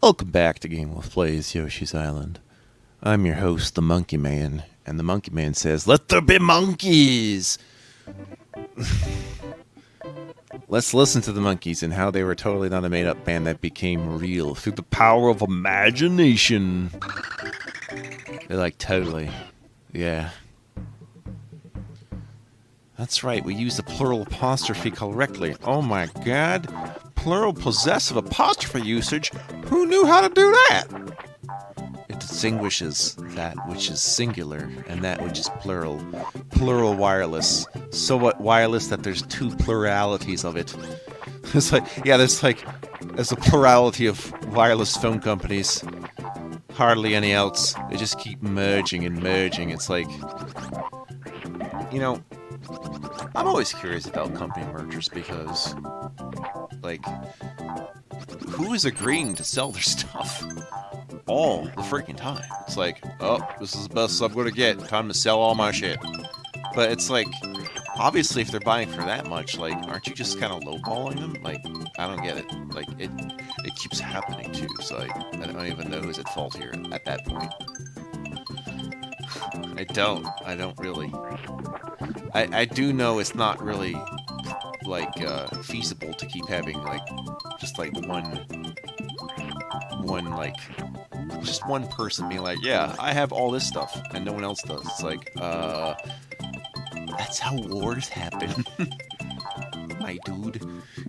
Welcome back to Game of Plays Yoshi's Island. I'm your host, the Monkey Man, and the Monkey Man says, "Let there be monkeys!" Let's listen to the monkeys and how they were totally not a made-up band that became real through the power of imagination. They're like, totally. Yeah. That's right, we used the plural apostrophe correctly. Oh my god. Plural possessive apostrophe usage? Who knew how to do that? It distinguishes that which is singular and that which is plural. Plural wireless. So what wireless that there's two pluralities of it. It's like, yeah, there's a plurality of wireless phone companies. Hardly any else. They just keep merging and merging. It's like, you know, I'm always curious about company mergers because, like, who is agreeing to sell their stuff all the freaking time? It's like, oh, this is the best I'm going to get. Time to sell all my shit. But it's like, obviously, if they're buying for that much, like, aren't you just kind of lowballing them? Like, I don't get it. Like, it keeps happening too. So I don't even know who's at fault here at that point. I don't really. I do know it's not really, like, feasible to keep having, like, just, like, just one person being like, yeah, I have all this stuff, and no one else does. It's like, that's how wars happen. My dude.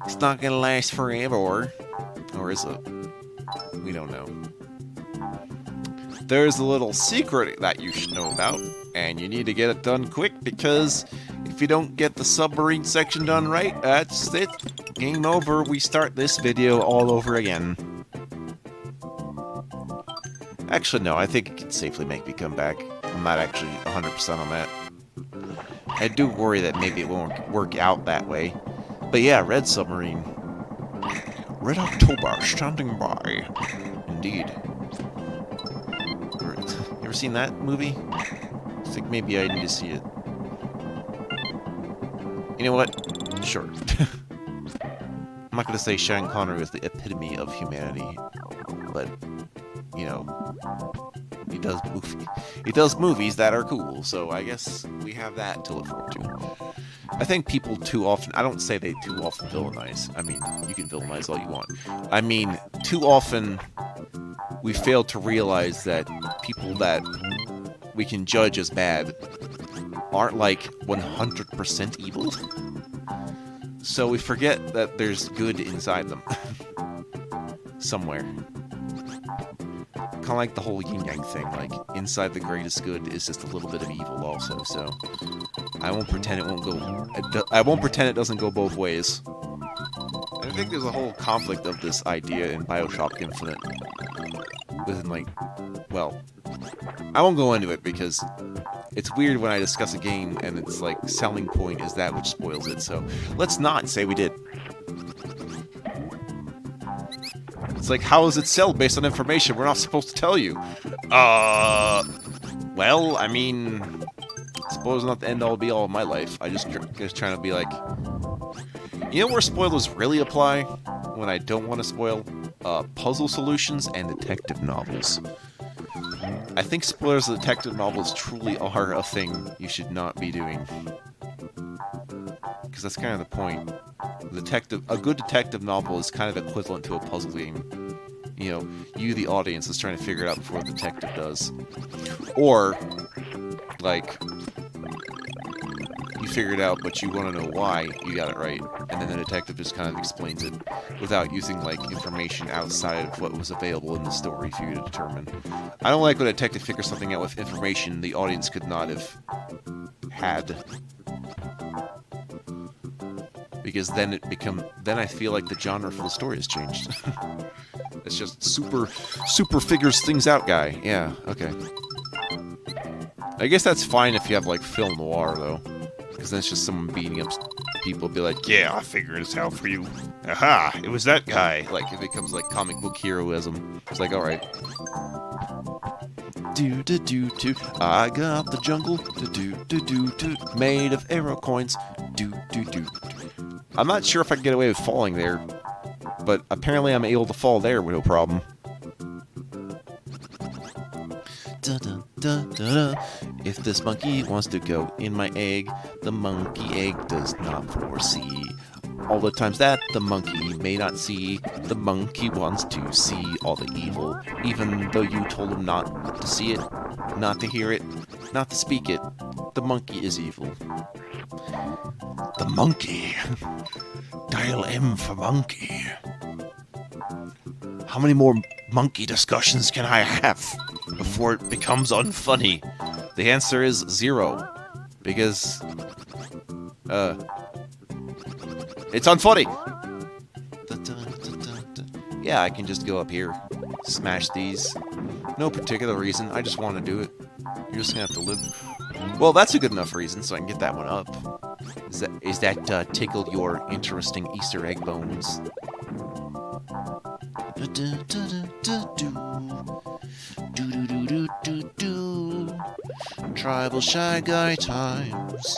It's not gonna last forever, or is it? We don't know. There's a little secret that you should know about, and you need to get it done quick, because if you don't get the submarine section done right, that's it. Game over. We start this video all over again. Actually, no, I think it can safely make me come back. I'm not actually 100% on that. I do worry that maybe it won't work out that way. But yeah, Red Submarine. Red October, standing by. Indeed. You ever seen that movie? I think maybe I need to see it. You know what? Sure. I'm not going to say Sean Connery is the epitome of humanity, but, you know, he does movies that are cool, so I guess we have that to look forward to. I think people too often, I don't say they too often villainize. I mean, you can villainize all you want. I mean, too often we fail to realize that people that we can judge as bad aren't like 100% evil. So we forget that there's good inside them. Somewhere. Kind of like the whole yin-yang thing, like, inside the greatest good is just a little bit of evil also, so I won't pretend it won't go, I won't pretend it doesn't go both ways. And I think there's a whole conflict of this idea in BioShock Infinite. Within, like, well, I won't go into it because it's weird when I discuss a game and it's like, selling point is that which spoils it, so let's not say we did. It's like, how is it sell based on information we're not supposed to tell you? Well, I mean, I suppose not the end-all be-all of my life. I just trying to be like, you know where spoilers really apply? When I don't want to spoil? Puzzle solutions and detective novels. I think spoilers of detective novels truly are a thing you should not be doing. Because that's kind of the point. A good detective novel is kind of equivalent to a puzzle game. You know, you, the audience, is trying to figure it out before the detective does. Or, like, you figure it out, but you want to know why you got it right, and then the detective just kind of explains it without using, like, information outside of what was available in the story for you to determine. I don't like when a detective figures something out with information the audience could not have had. Because then I feel like the genre for the story has changed. It's just super figures things out guy. Yeah, okay. I guess that's fine if you have, like, film noir, though. Because then it's just someone beating up people, be like, yeah, I figured this out for you. Aha, it was that guy. Like, it becomes, like, comic book heroism. It's like, alright. Do-do-do-do, I got the jungle. Do-do-do-do-do, made of arrow coins. Do-do-do-do. I'm not sure if I can get away with falling there, but apparently I'm able to fall there with no problem. Da, da, da, da, da. If this monkey wants to go in my egg, the monkey egg does not foresee. All the times that the monkey may not see, the monkey wants to see all the evil, even though you told him not to see it, not to hear it, not to speak it. The monkey is evil. The monkey. Dial M for monkey. How many more monkey discussions can I have before it becomes unfunny? The answer is 0. Because, it's unfunny! Yeah, I can just go up here, smash these. No particular reason, I just want to do it. You're just gonna have to live. Well, that's a good enough reason, so I can get that one up. Is that tickled your interesting Easter egg bones? Tribal Shy Guy times.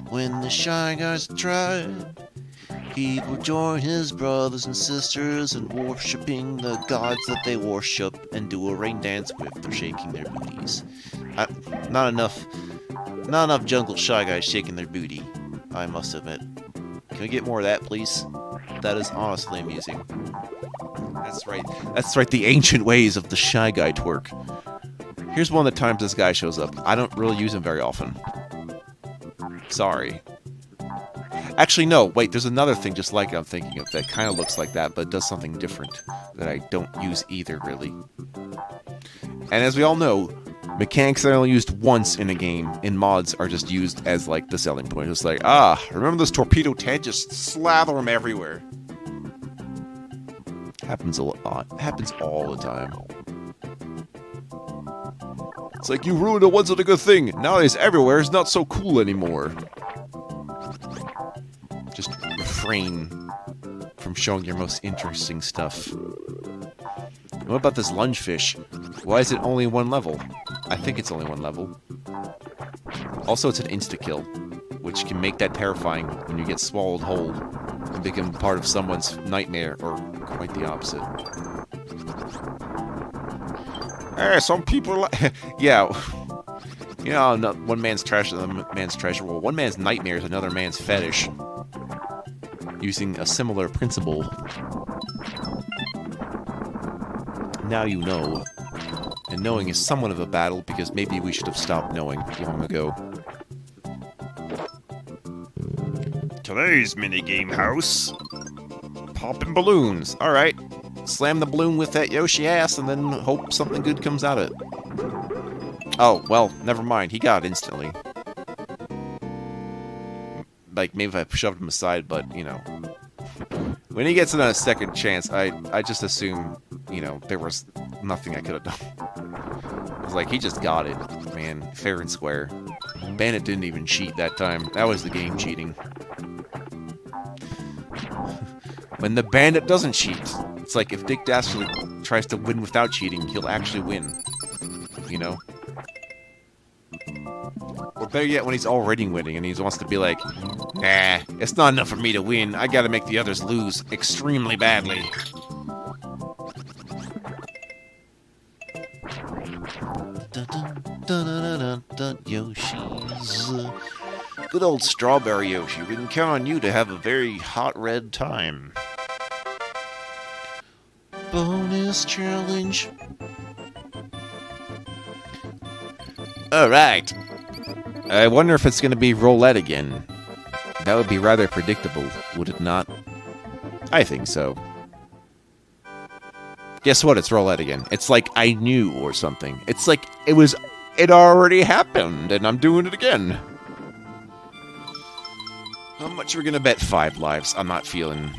When the Shy Guy's a tribe, he will join his brothers and sisters in worshipping the gods that they worship and do a rain dance with. They're shaking their booties. Not enough jungle Shy Guys shaking their booty, I must admit. Can we get more of that, please? That is honestly amusing. That's right. That's right, the ancient ways of the Shy Guy twerk. Here's one of the times this guy shows up. I don't really use him very often. Sorry. Actually, no, wait, there's another thing just like it I'm thinking of that kind of looks like that, but does something different that I don't use either, really. And as we all know, mechanics that are only used once in a game in mods are just used as, like, the selling point. It's like, remember this torpedo Ted? Just slather them everywhere. Happens a lot. Happens all the time. It's like, you ruined a once in a good thing. Nowadays, everywhere is not so cool anymore. Just refrain from showing your most interesting stuff. What about this lungefish? Why is it only one level? I think it's only one level. Also, it's an insta-kill, which can make that terrifying when you get swallowed whole and become part of someone's nightmare, or quite the opposite. Some people yeah. You know, one man's trash is another man's treasure. Well, one man's nightmare is another man's fetish. Using a similar principle. Now you know. And knowing is somewhat of a battle, because maybe we should have stopped knowing long ago. Today's minigame house. Popping balloons. Alright. Slam the balloon with that Yoshi ass and then hope something good comes out of it. Oh, well, never mind. He got it instantly. Like, maybe if I shoved him aside, but, you know. When he gets it on a second chance, I just assume, you know, there was nothing I could have done. I was like, he just got it, man. Fair and square. Bandit didn't even cheat that time. That was the game cheating. When the bandit doesn't cheat, it's like if Dick Dastardly tries to win without cheating, he'll actually win. You know? Or better yet, when he's already winning and he wants to be like, nah, it's not enough for me to win. I gotta make the others lose extremely badly. Yoshi's. Good old Strawberry Yoshi. We can count on you to have a very hot red time. Bonus challenge. Alright. I wonder if it's going to be roulette again. That would be rather predictable, would it not? I think so. Guess what? It's roulette again. It's like I knew or something. It's like it already happened and I'm doing it again. How much are we going to bet? 5 lives. I'm not feeling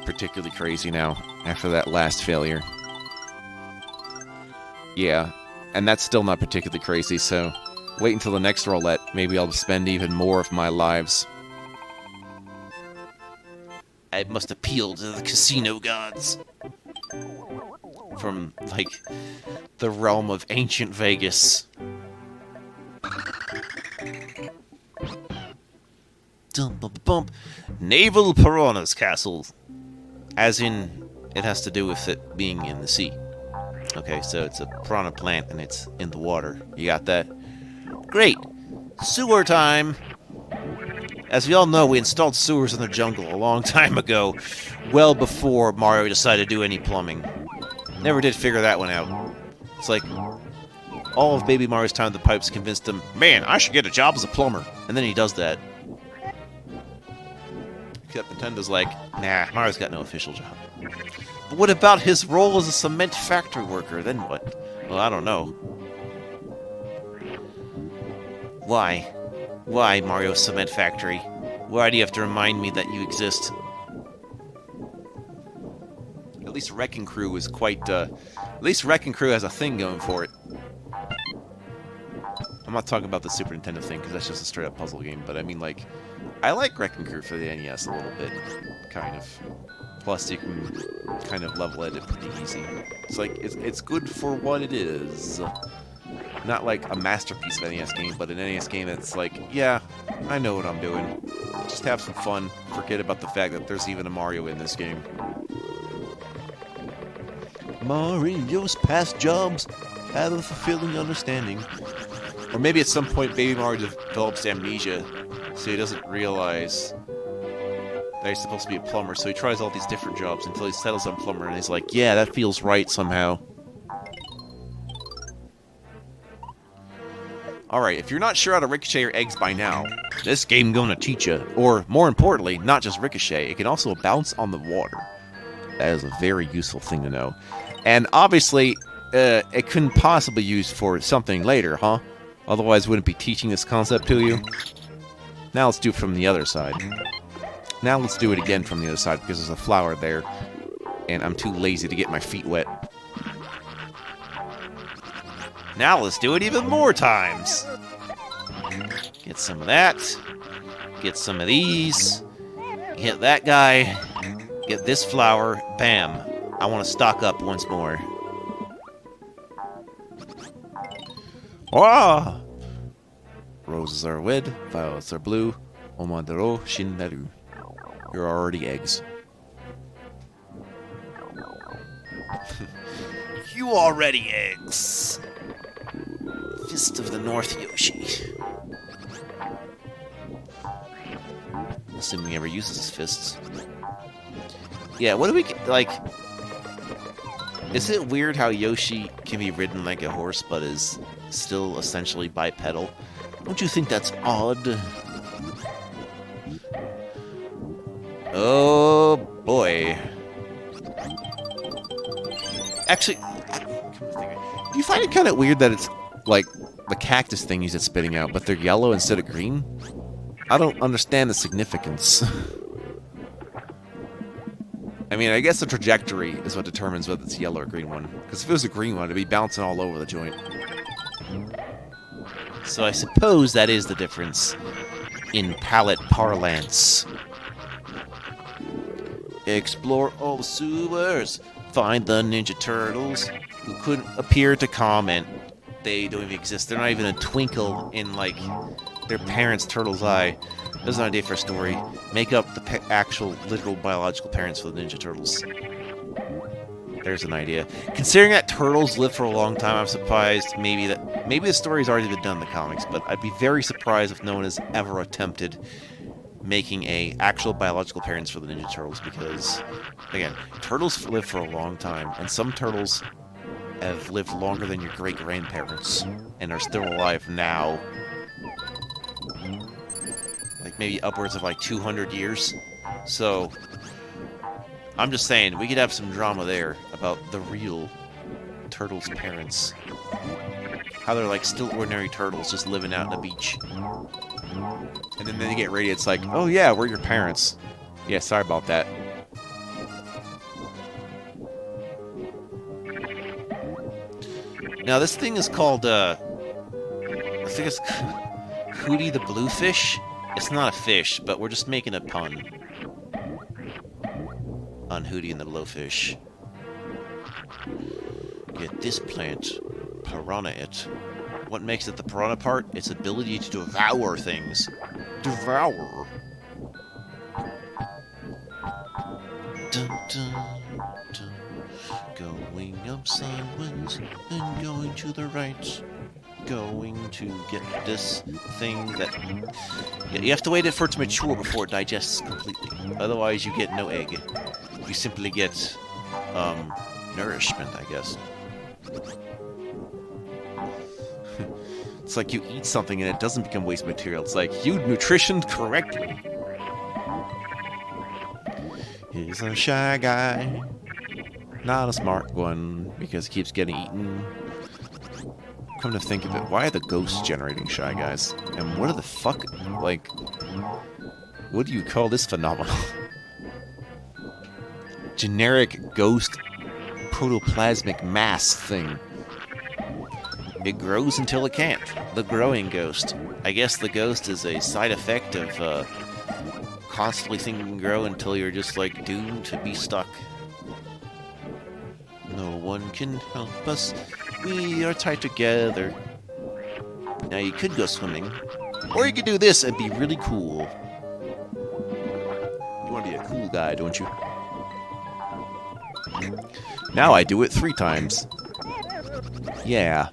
particularly crazy now after that last failure. Yeah, and that's still not particularly crazy, so wait until the next roulette. Maybe I'll spend even more of my lives. I must appeal to the casino gods. From, like, the realm of ancient Vegas. Bump. Naval Piranha's Castle. As in, it has to do with it being in the sea. Okay, so it's a piranha plant and it's in the water. You got that? Great! Sewer time! As we all know, we installed sewers in the jungle a long time ago, well before Mario decided to do any plumbing. Never did figure that one out. It's like, all of Baby Mario's time at the pipes convinced him, man, I should get a job as a plumber. And then he does that. Except Nintendo's like, nah, Mario's got no official job. But what about his role as a cement factory worker? Then what? Well, I don't know. Why? Why, Mario Cement Factory? Why do you have to remind me that you exist? At least Wrecking Crew is quite, at least Wrecking Crew has a thing going for it. I'm not talking about the Super Nintendo thing, because that's just a straight-up puzzle game, but I mean, like, I like Wrecking Crew for the NES a little bit, kind of. Plus, you can kind of level edit pretty easy. It's like, it's good for what it is. Not like a masterpiece of an NES game, but an NES game that's like, yeah, I know what I'm doing. Just have some fun. Forget about the fact that there's even a Mario in this game. Mario's past jobs have a fulfilling understanding. Or maybe at some point Baby Mario develops amnesia, so he doesn't realize that he's supposed to be a plumber, so he tries all these different jobs until he settles on plumber, and he's like, yeah, that feels right somehow. Alright, if you're not sure how to ricochet your eggs by now, this game gonna teach you. Or, more importantly, not just ricochet, it can also bounce on the water. That is a very useful thing to know. And obviously, it couldn't possibly be used for something later, huh? Otherwise, wouldn't be teaching this concept to you. Now let's do it from the other side. Now let's do it again from the other side, because there's a flower there. And I'm too lazy to get my feet wet. Now let's do it even more times. Get some of that. Get some of these. Hit that guy. Get this flower. Bam. I want to stock up once more. Ah! Roses are red, violets are blue. Omandero shinnaru. You're already eggs. You already eggs. Fist of the North Yoshi. Assuming he ever uses his fists. Yeah, what do we like? Is it weird how Yoshi can be ridden like a horse but is still essentially bipedal? Don't you think that's odd? Oh boy. Actually, do you find it kind of weird that it's like the cactus thingies it's spitting out, but they're yellow instead of green? I don't understand the significance. I mean, I guess the trajectory is what determines whether it's a yellow or green one. Because if it was a green one, it'd be bouncing all over the joint. So I suppose that is the difference in palette parlance. Explore all the sewers. Find the Ninja Turtles, who couldn't appear to comment. They don't even exist. They're not even a twinkle in, like, their parents' turtle's eye. There's an idea for a story. Make up the actual, literal, biological parents for the Ninja Turtles. There's an idea. Considering that turtles live for a long time, I'm surprised maybe the story's already been done in the comics, but I'd be very surprised if no one has ever attempted making a actual biological parents for the Ninja Turtles, because, again, turtles live for a long time, and some turtles have lived longer than your great-grandparents, and are still alive now. Like, maybe upwards of, like, 200 years. So, I'm just saying, we could have some drama there about the real turtles' parents. How they're, like, still ordinary turtles just living out on the beach. And then they get ready, it's like, oh yeah, we're your parents. Yeah, sorry about that. Now, this thing is called, I think it's Hootie the Bluefish. It's not a fish, but we're just making a pun on Hootie and the Blowfish. Get this plant, piranha it. What makes it the piranha part? Its ability to devour things. Devour. Dun, dun, dun. Going up sideways and going to the right. Going to get this thing that... Yeah, you have to wait for it to mature before it digests completely. Otherwise, you get no egg. You simply get, nourishment, I guess. It's like you eat something and it doesn't become waste material. It's like, you nutritioned correctly. He's a shy guy. Not a smart one, because he keeps getting eaten. Come to think of it, why are the ghosts generating Shy Guys? And what are the fuck, like, what do you call this phenomenon? Generic ghost protoplasmic mass thing. It grows until it can't. The growing ghost. I guess the ghost is a side effect of constantly thinking you can grow until you're just, like, doomed to be stuck. No one can help us. We are tied together. Now you could go swimming. Or you could do this and be really cool. You want to be a cool guy, don't you? Now I do it 3 times. Yeah.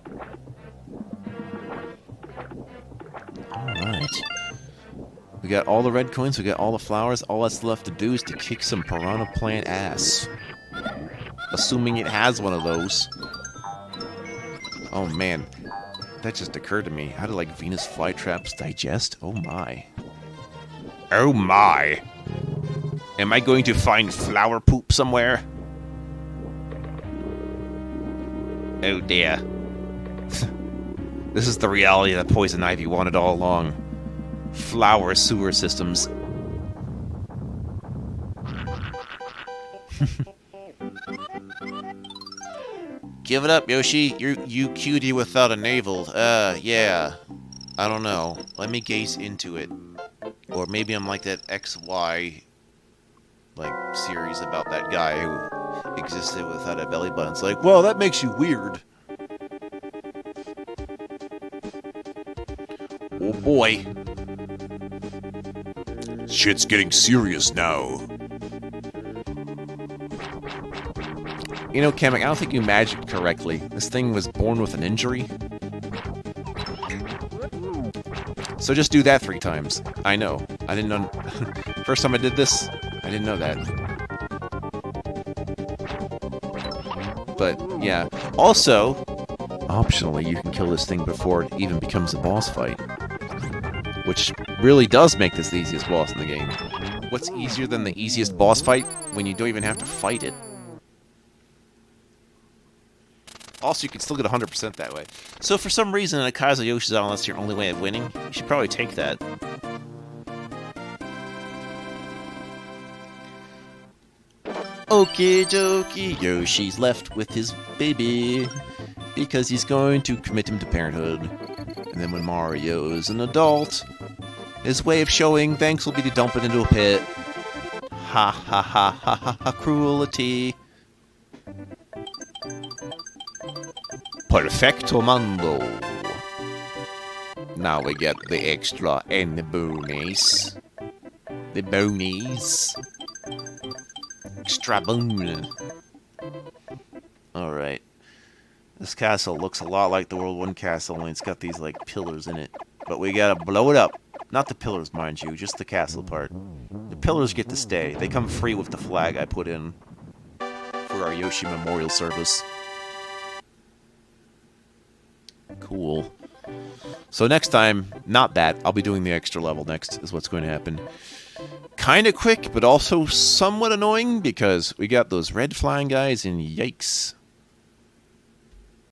Alright. We got all the red coins, we got all the flowers. All that's left to do is to kick some piranha plant ass. Assuming it has one of those. Oh man, that just occurred to me. How do, like, Venus flytraps digest? Oh my. Oh my. Am I going to find flower poop somewhere? Oh dear. This is the reality that Poison Ivy wanted all along. Flower sewer systems. Give it up, Yoshi. You cutie without a navel. Yeah. I don't know. Let me gaze into it. Or maybe I'm like that XY, like, series about that guy who existed without a belly button. It's like, well, that makes you weird. Oh boy. Shit's getting serious now. You know, Kamek, I don't think you magicked correctly. This thing was born with an injury. So just do that 3 times. I know. I didn't know. First time I did this, I didn't know that. But, yeah. Also, optionally, you can kill this thing before it even becomes a boss fight. Which really does make this the easiest boss in the game. What's easier than the easiest boss fight when you don't even have to fight it? Also, you can still get 100% that way. So for some reason, in a Kaizo Yoshi's Island, that's your only way of winning. You should probably take that. Okie dokie, Yoshi's left with his baby. Because he's going to commit him to parenthood. And then when Mario's an adult, his way of showing thanks will be to dump it into a pit. Ha ha ha ha ha ha, cruelty. Perfecto mando. Now we get the extra and the bonies. The bonies. Extra bone. Alright. This castle looks a lot like the World 1 castle, only it's got these, like, pillars in it. But we gotta blow it up. Not the pillars, mind you, just the castle part. The pillars get to stay. They come free with the flag I put in for our Yoshi Memorial Service. Cool. So next time, not that, I'll be doing the extra level next, is what's going to happen. Kinda quick, but also somewhat annoying, because we got those red flying guys, and yikes.